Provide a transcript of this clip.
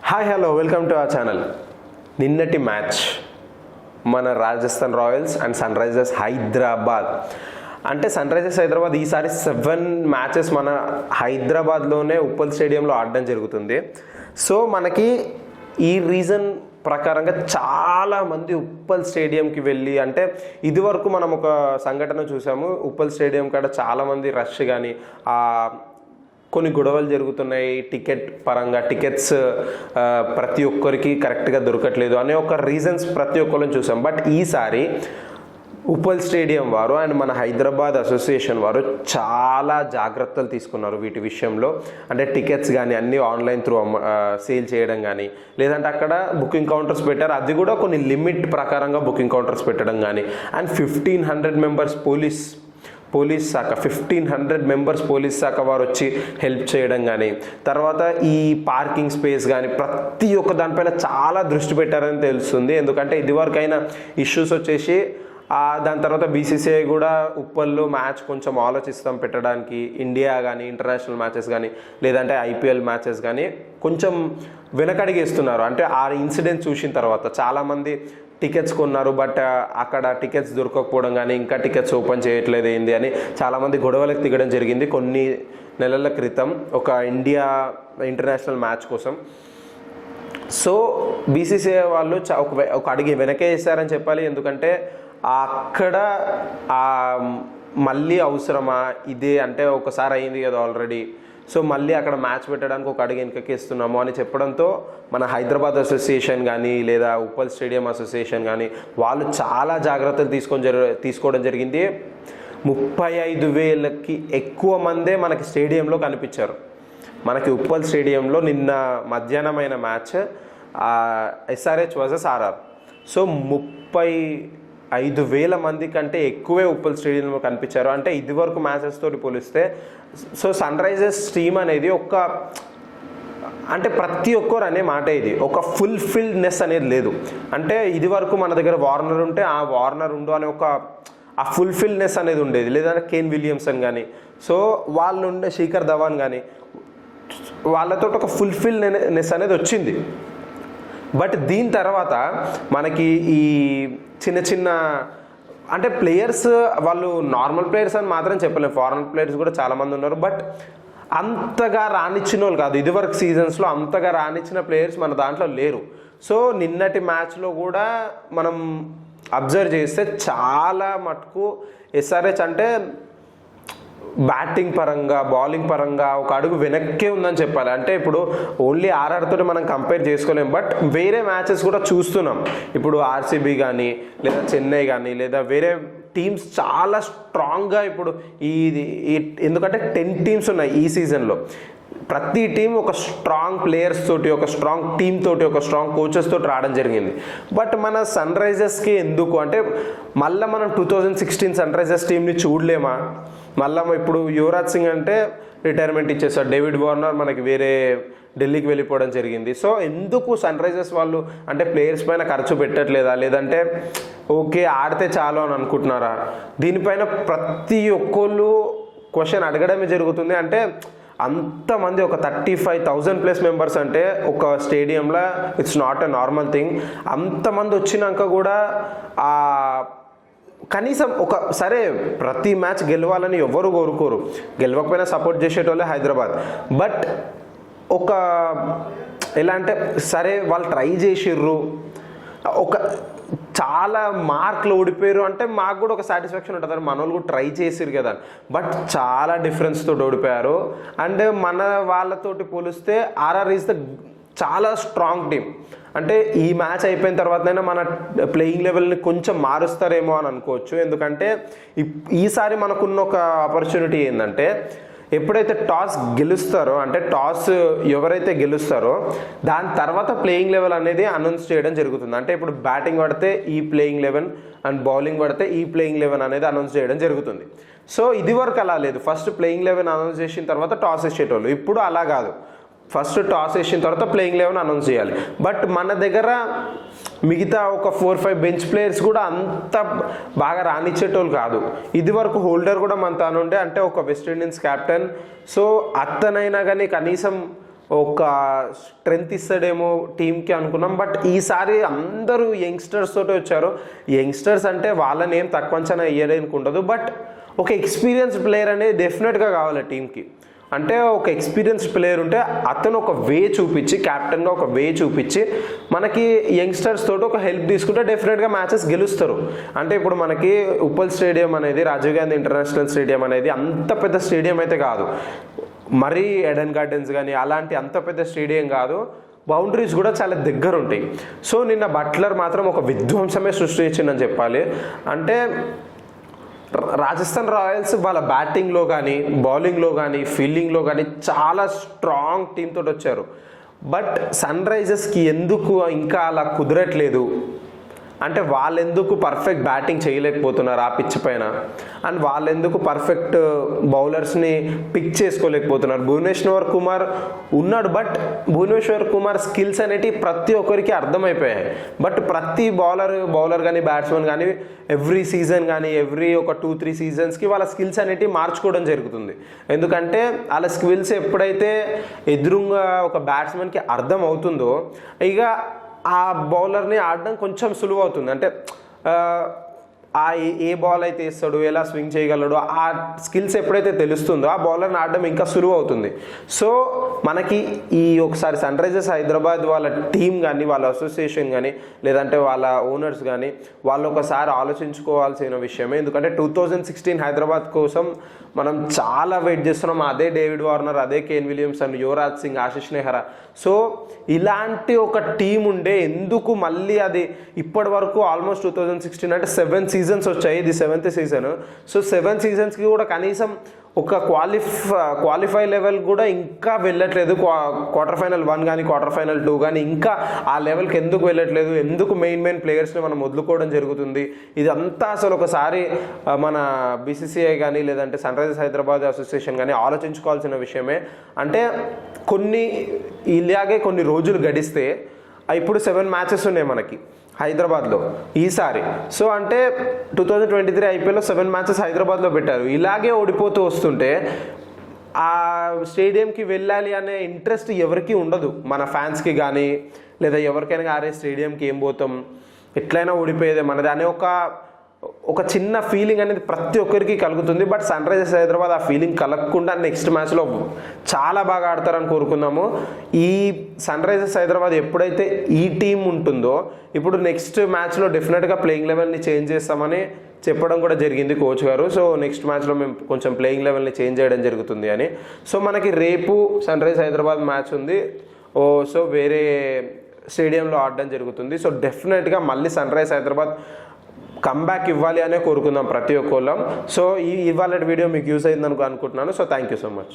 Hi hello welcome to our channel. నిన్నటి match మన Rajasthan Royals and Sunrisers Hyderabad. అంటే Sunrisers Hyderabad ఈసారి 7 matches మన హైదరాబాద్లోనే ఉప్పల్ స్టేడియంలో ఆడడం జరుగుతుంది. సో మనకి ఈ రీజన్ ప్రకారంగా చాలామంది ఉప్పల్ స్టేడియంకి వెళ్ళి, అంటే ఇదివరకు మనం ఒక సంఘటన చూసాము, ఉప్పల్ స్టేడియం కాడ చాలామంది రష్ కానీ కొన్ని గొడవలు జరుగుతున్నాయి, టికెట్ పరంగా టికెట్స్ ప్రతి ఒక్కరికి కరెక్ట్గా దొరకట్లేదు అనే ఒక రీజన్స్ ప్రతి ఒక్కరిని చూసాం. బట్ ఈసారి ఉప్పల్ స్టేడియం వారు అండ్ మన హైదరాబాద్ అసోసియేషన్ వారు చాలా జాగ్రత్తలు తీసుకున్నారు వీటి విషయంలో. అంటే టికెట్స్ కానీ అన్నీ ఆన్లైన్ త్రూ సేల్ చేయడం కానీ, లేదంటే అక్కడ బుకింగ్ కౌంటర్స్ పెట్టారు, అది కూడా కొన్ని లిమిట్ ప్రకారంగా బుకింగ్ కౌంటర్స్ పెట్టడం కానీ, అండ్ 1500 మెంబర్స్ పోలీస్ శాఖ 1500 మెంబర్స్ పోలీస్ శాఖ వారు వచ్చి హెల్ప్ చేయడం కానీ, తర్వాత ఈ పార్కింగ్ స్పేస్ కానీ ప్రతి ఒక్క దానిపైన చాలా దృష్టి పెట్టారని తెలుస్తుంది. ఎందుకంటే ఇదివరకైనా ఇష్యూస్ వచ్చేసి దాని తర్వాత బీసీసీఐ కూడా ఉప్పల్లో మ్యాచ్ కొంచెం ఆలోచిస్తాం పెట్టడానికి, ఇండియా కానీ ఇంటర్నేషనల్ మ్యాచెస్ కానీ లేదంటే ఐపీఎల్ మ్యాచెస్ కానీ కొంచెం వెనకడిగేస్తున్నారు. అంటే ఆ ఇన్సిడెంట్ చూసిన తర్వాత చాలామంది టికెట్స్ కొన్నారు, బట్ అక్కడ టికెట్స్ దొరకకపోవడం కానీ, ఇంకా టికెట్స్ ఓపెన్ చేయట్లేదు ఏంది అని చాలామంది గొడవలకు దిగడం జరిగింది కొన్ని నెలల క్రితం ఒక ఇండియా ఇంటర్నేషనల్ మ్యాచ్ కోసం. సో బీసీసీఐ వాళ్ళు ఒక అడిగి వెనకే వేశారని చెప్పాలి. ఎందుకంటే అక్కడ మళ్ళీ అవసరమా ఇదే, అంటే ఒకసారి అయింది కదా ఆల్రెడీ, సో మళ్ళీ అక్కడ మ్యాచ్ పెట్టడానికి ఒక అడుగు వెనకకిస్తున్నాము అని చెప్పడంతో మన హైదరాబాద్ అసోసియేషన్ కానీ లేదా ఉప్పల్ స్టేడియం అసోసియేషన్ కానీ వాళ్ళు చాలా జాగ్రత్తలు తీసుకోవడం జరిగింది. 35,000కి ఎక్కువ మందే మనకి స్టేడియంలో కనిపించారు. మనకి ఉప్పల్ స్టేడియంలో నిన్న మధ్యాహ్నమైన match SRH versus RR. So 35,000 మంది కంటే ఎక్కువే ఉప్పల్ స్టేడియంలో కనిపించారు. అంటే ఇదివరకు మ్యాచెస్ తోటి పోలిస్తే సో సన్ రైజర్స్ టీమ్ అనేది అంటే ప్రతి ఒక్కరు అనే మాట, ఇది ఒక ఫుల్ఫిల్డ్నెస్ అనేది లేదు. అంటే ఇదివరకు మన దగ్గర వార్నర్ ఉంటే ఆ వార్నర్ ఉండు అనే ఆ ఫుల్ఫిల్నెస్ అనేది ఉండేది, లేదంటే కేన్ విలియమ్సన్ కానీ, సో వాళ్ళు ఉండే శిఖర్ ధవన్ కానీ వాళ్ళతో ఒక ఫుల్ఫిల్నెస్ అనేది వచ్చింది. బట్ దీని తర్వాత మనకి ఈ చిన్న అంటే ప్లేయర్స్ వాళ్ళు నార్మల్ ప్లేయర్స్ అని మాత్రం చెప్పలేము, ఫారెన్ ప్లేయర్స్ కూడా చాలామంది ఉన్నారు, బట్ అంతగా రానిచ్చిన వాళ్ళు కాదు. ఇదివరకు సీజన్స్లో అంతగా రానిచ్చిన ప్లేయర్స్ మన దాంట్లో లేరు. సో నిన్నటి మ్యాచ్లో కూడా మనం అబ్జర్వ్ చేస్తే చాలా మటుకు ఎస్ఆర్హెచ్ అంటే బ్యాటింగ్ పరంగా బౌలింగ్ పరంగా ఒక అడుగు వెనక్కే ఉందని చెప్పాలి. అంటే ఇప్పుడు ఓన్లీ ఆర్ఆర్తో మనం కంపేర్ చేసుకోలేం, బట్ వేరే మ్యాచెస్ కూడా చూస్తున్నాం. ఇప్పుడు ఆర్సీబీ కానీ లేదా చెన్నై కానీ లేదా వేరే టీమ్స్ చాలా స్ట్రాంగ్గా ఇప్పుడు ఎందుకంటే 10 టీమ్స్ ఉన్నాయి ఈ సీజన్లో. ప్రతి టీం ఒక స్ట్రాంగ్ ప్లేయర్స్ తోటి, ఒక స్ట్రాంగ్ టీమ్ తోటి, ఒక స్ట్రాంగ్ కోచెస్ తోటి రావడం జరిగింది. బట్ మన సన్ రైజర్స్కి ఎందుకు అంటే మళ్ళీ మనం 2016 సన్ రైజర్స్ టీంని చూడలేమా? మళ్ళీ ఇప్పుడు యువరాజ్ సింగ్ అంటే రిటైర్మెంట్ ఇచ్చేసాడు, డేవిడ్ వార్నర్ మనకి వేరే ఢిల్లీకి వెళ్ళిపోవడం జరిగింది. సో ఎందుకు సన్ రైజర్స్ వాళ్ళు అంటే ప్లేయర్స్ పైన ఖర్చు పెట్టట్లేదా, లేదంటే ఓకే ఆడితే చాలు అని అనుకుంటున్నారా? దీనిపైన ప్రతి ఒక్కళ్ళు క్వశ్చన్ అడగడమే జరుగుతుంది. అంటే అంతమంది ఒక 35,000+ మెంబర్స్ అంటే ఒక స్టేడియంలో it's not a normal thing. అంతమంది వచ్చినాక కూడా కనీసం సరే ప్రతి మ్యాచ్ గెలవాలని ఎవరు కోరుకోరు, గెలవకపోయినా సపోర్ట్ చేసేటోళ్ళే హైదరాబాద్. బట్ ఎలా అంటే సరే వాళ్ళు ట్రై చేసిర్రు, చాలా మార్కులు ఓడిపోయారు అంటే మాకు కూడా ఒక సాటిస్ఫాక్షన్ ఉంటుంది, మన వాళ్ళు కూడా ట్రై చేసిరు కదా. బట్ చాలా డిఫరెన్స్ తోటి ఓడిపోయారు. అండ్ మన వాళ్ళతోటి పోలిస్తే ఆర్ఆర్ ఈజ్ చాలా స్ట్రాంగ్ టీమ్. అంటే ఈ మ్యాచ్ అయిపోయిన తర్వాతనైనా మన ప్లేయింగ్ లెవెల్ని కొంచెం మారుస్తారేమో అని అనుకోవచ్చు. ఎందుకంటే ఈసారి మనకున్న ఒక ఆపర్చునిటీ ఏంటంటే ఎప్పుడైతే టాస్ గెలుస్తారో, అంటే టాస్ ఎవరైతే గెలుస్తారో దాని తర్వాత ప్లేయింగ్ లెవెల్ అనేది అనౌన్స్ చేయడం జరుగుతుంది. అంటే ఇప్పుడు బ్యాటింగ్ పడితే ఈ ప్లేయింగ్ 11 అండ్ బౌలింగ్ పడితే ఈ ప్లేయింగ్ 11 అనేది అనౌన్స్ చేయడం జరుగుతుంది. సో ఇది వరకు అలా లేదు, ఫస్ట్ ప్లేయింగ్ 11 అనౌన్స్ చేసిన తర్వాత టాస్ వేసేటోళ్ళు. ఇప్పుడు అలా కాదు, ఫస్ట్ టాస్ వేసిన తర్వాత ప్లేయింగ్ 11 అనౌన్స్ చేయాలి. బట్ మన దగ్గర మిగతా ఒక 4-5 బెంచ్ ప్లేయర్స్ కూడా అంత బాగా రానిచ్చేటోళ్ళు కాదు. ఇది వరకు హోల్డర్ కూడా మన తాను ఉండే, అంటే ఒక వెస్ట్ ఇండీస్ క్యాప్టెన్. సో అతనైనా కానీ కనీసం ఒక స్ట్రెంగ్త్ ఇస్తాడేమో టీంకి అనుకున్నాం. బట్ ఈసారి అందరూ యంగ్స్టర్స్ తోటి వచ్చారు. యంగ్స్టర్స్ అంటే వాళ్ళని ఏం తక్కువ అంచనా వేయడానికి ఉండదు, బట్ ఒక ఎక్స్పీరియన్స్ ప్లేయర్ అనేది డెఫినెట్గా కావాలి టీంకి. అంటే ఒక ఎక్స్పీరియన్స్ ప్లేయర్ ఉంటే అతను ఒక వే చూపించి, క్యాప్టెన్గా ఒక వే చూపించి మనకి యంగ్స్టర్స్ తోటి ఒక హెల్ప్ తీసుకుంటే డెఫినెట్గా మ్యాచెస్ గెలుస్తారు. అంటే ఇప్పుడు మనకి ఉప్పల్ స్టేడియం అనేది, రాజీవ్ గాంధీ ఇంటర్నేషనల్ స్టేడియం అనేది అంత పెద్ద స్టేడియం అయితే కాదు, మరీ ఎడెన్ గార్డెన్స్ కానీ అలాంటి అంత పెద్ద స్టేడియం కాదు, బౌండరీస్ కూడా చాలా దగ్గర ఉంటాయి. సో నిన్న బట్లర్ మాత్రం ఒక విధ్వంసమే సృష్టించిందని చెప్పాలి. అంటే రాజస్థాన్ రాయల్స్ వాళ్ళ బ్యాటింగ్లో కానీ, బౌలింగ్లో కానీ, ఫీల్డింగ్లో కానీ చాలా స్ట్రాంగ్ టీమ్ తోటి వచ్చారు. బట్ సన్ రైజర్స్కి ఎందుకు ఇంకా అలా కుదరట్లేదు అంటే వాళ్ళెందుకు పర్ఫెక్ట్ బ్యాటింగ్ చేయలేకపోతున్నారు ఆ పిచ్ పైన, అండ్ వాళ్ళెందుకు పర్ఫెక్ట్ బౌలర్స్ని పిక్ చేసుకోలేకపోతున్నారు. భువనేశ్వర్ కుమార్ ఉన్నాడు, బట్ భువనేశ్వర్ కుమార్ స్కిల్స్ అనేటివి ప్రతి ఒక్కరికి అర్థమైపోయాయి. బట్ ప్రతి బౌలర్ కానీ బ్యాట్స్మెన్ కానీ ఎవ్రీ సీజన్ కానీ ఎవ్రీ ఒక 2-3 సీజన్స్కి వాళ్ళ స్కిల్స్ అనేటివి మార్చుకోవడం జరుగుతుంది. ఎందుకంటే వాళ్ళ స్కిల్స్ ఎప్పుడైతే ఎదురుగా ఒక బ్యాట్స్మెన్కి అర్థం అవుతుందో ఇక ఆ బౌలర్ని ఆడడం కొంచెం సులువు అవుతుంది. అంటే ఏ బాల్ అయితే వేస్తాడు, ఎలా స్వింగ్ చేయగలడు, ఆ స్కిల్స్ ఎప్పుడైతే తెలుస్తుందో ఆ బౌలర్ని ఆడడం ఇంకా సులువు అవుతుంది. సో మనకి ఈ ఒకసారి సన్ రైజర్స్ హైదరాబాద్ వాళ్ళ టీం కానీ, వాళ్ళ అసోసియేషన్ కానీ, లేదంటే వాళ్ళ ఓనర్స్ కానీ వాళ్ళు ఒకసారి ఆలోచించుకోవాల్సిన విషయమే. ఎందుకంటే 2016 హైదరాబాద్ కోసం మనం చాలా వెయిట్ చేస్తున్నాం. అదే డేవిడ్ వార్నర్, అదే Kane Williamson, Yuvraj Singh, Ashish Nehra. So ఇలాంటి ఒక టీం ఉండే ఎందుకు మళ్ళీ అది ఇప్పటి వరకు ఆల్మోస్ట్ 2016 అంటే 7 సీజన్స్ వచ్చాయి, ఇది 7th సీజన్. సో 7 సీజన్స్కి కూడా కనీసం ఒక క్వాలిఫై లెవెల్ కూడా ఇంకా వెళ్ళట్లేదు. క్వార్టర్ ఫైనల్ 1 కానీ క్వార్టర్ ఫైనల్ 2 కానీ ఇంకా ఆ లెవెల్కి ఎందుకు వెళ్ళట్లేదు, ఎందుకు మెయిన్ ప్లేయర్స్ని మనం వదులుకోవడం జరుగుతుంది. ఇదంతా అసలు ఒకసారి మన బీసీసీఐ కానీ లేదంటే సన్ రైజర్స్ హైదరాబాద్ అసోసియేషన్ కానీ ఆలోచించుకోవాల్సిన విషయమే. అంటే ఇలాగే కొన్ని రోజులు గడిస్తే ఇప్పుడు 7 మ్యాచెస్ ఉన్నాయి మనకి హైదరాబాద్లో ఈసారి. సో అంటే 2023 ఐపీఎల్లో 7 మ్యాచెస్ హైదరాబాద్లో పెట్టారు. ఇలాగే ఓడిపోతూ వస్తుంటే ఆ స్టేడియంకి వెళ్ళాలి అనే ఇంట్రెస్ట్ ఎవరికి ఉండదు, మన ఫ్యాన్స్కి కానీ లేదా ఎవరికైనా ఆరే స్టేడియంకి ఏం పోతాం, ఎట్లయినా ఓడిపోయేదే మనది అనే ఒక చిన్న ఫీలింగ్ అనేది ప్రతి ఒక్కరికి కలుగుతుంది. బట్ సన్ రైజర్స్ హైదరాబాద్ ఆ ఫీలింగ్ కలగకుండా నెక్స్ట్ మ్యాచ్లో చాలా బాగా ఆడతారని కోరుకుందాము. ఈ సన్ రైజర్స్ హైదరాబాద్ ఎప్పుడైతే ఈ టీం ఉంటుందో ఇప్పుడు నెక్స్ట్ మ్యాచ్లో డెఫినెట్గా ప్లేయింగ్ లెవెల్ని చేంజ్ చేస్తామని చెప్పడం కూడా జరిగింది కోచ్ గారు. సో నెక్స్ట్ మ్యాచ్లో మేము కొంచెం ప్లేయింగ్ లెవెల్ని చేంజ్ చేయడం జరుగుతుంది అని. సో మనకి రేపు సన్ రైజర్స్ హైదరాబాద్ మ్యాచ్ ఉంది. సో వేరే స్టేడియంలో ఆడడం జరుగుతుంది. సో డెఫినెట్గా మళ్ళీ సన్ రైజర్స్ హైదరాబాద్ కమ్బ్యాక్ ఇవ్వాలి అనే కోరుకుందాం ప్రతి ఒక్కళ్ళం. సో ఇవాళ వీడియో మీకు యూస్ అయిందని అనుకుంటున్నాను. So thank you so much.